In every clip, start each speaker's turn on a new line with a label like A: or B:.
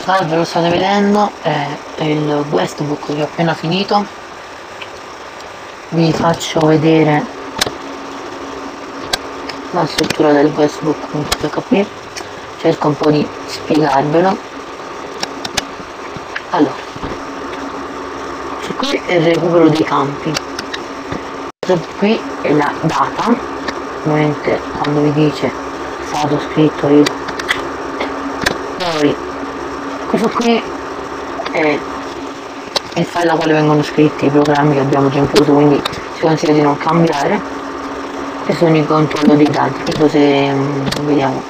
A: Salve, lo state vedendo, è il Westbook che ho appena finito. Vi faccio vedere la struttura del Westbook.php, cerco un po' di spiegarvelo. Allora, qui è il recupero dei campi, qui è la data, ovviamente quando vi dice stato scritto io. Poi questo qui è il file da quale vengono scritti i programmi che abbiamo già incluso, quindi si consiglia di non cambiare. E sono il controllo dei dati, tipo se vediamo,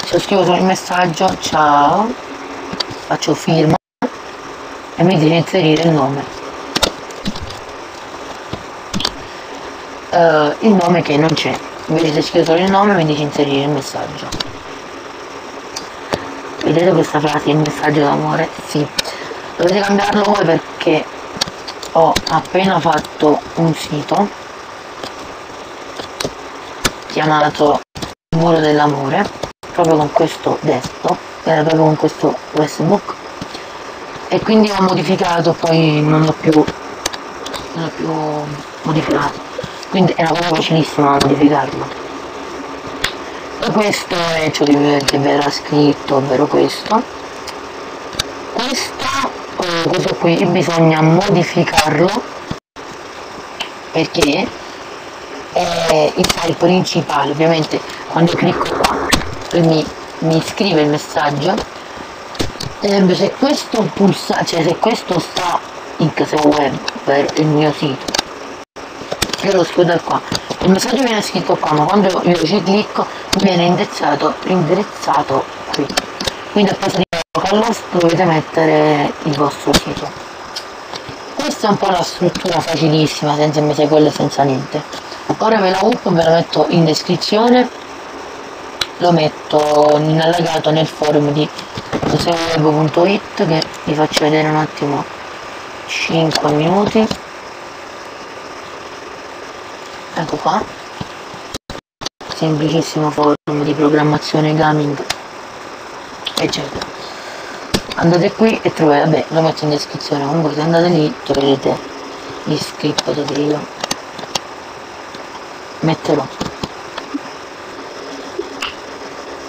A: se scrivo solo il messaggio ciao, faccio firma e mi dice inserire il nome, il nome che non c'è, invece se scrivo solo il nome mi dice inserire il messaggio. Vedete questa frase, il messaggio d'amore? Sì, dovete cambiarlo voi perché ho appena fatto un sito chiamato Il Muro dell'Amore, proprio con questo desktop, proprio con questo Westbook, e quindi ho modificato, poi non l'ho più modificato, quindi è una cosa facilissima modificarlo. E questo è ciò che verrà scritto, ovvero questo qui bisogna modificarlo perché è il file principale. Ovviamente quando clicco qua mi scrive il messaggio, se questo se questo sta in casa web per il mio sito, io lo scrivo da qua, il messaggio viene scritto qua, ma quando io ci clicco viene indirizzato qui, quindi al posto di localhost dovete mettere il vostro sito. Questa è un po' la struttura facilissima, senza MSQL e senza niente. Ora ve la up, ve la metto in descrizione, lo metto in allegato nel forum di soseweb.it, che vi faccio vedere un attimo, 5 minuti. Ecco qua, semplicissimo forum di programmazione, gaming eccetera. Andate qui e trovate, vabbè, lo metto in descrizione, comunque se andate lì troverete gli script che io metterò.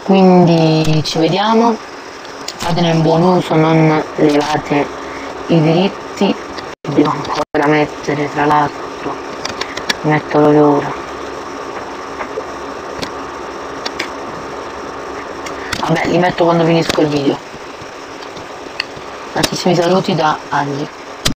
A: Quindi ci vediamo, fatene un buon uso, non levate i diritti. Devo ancora mettere, tra l'altro metto ora, vabbè li metto quando finisco il video. Tantissimi saluti da Angie.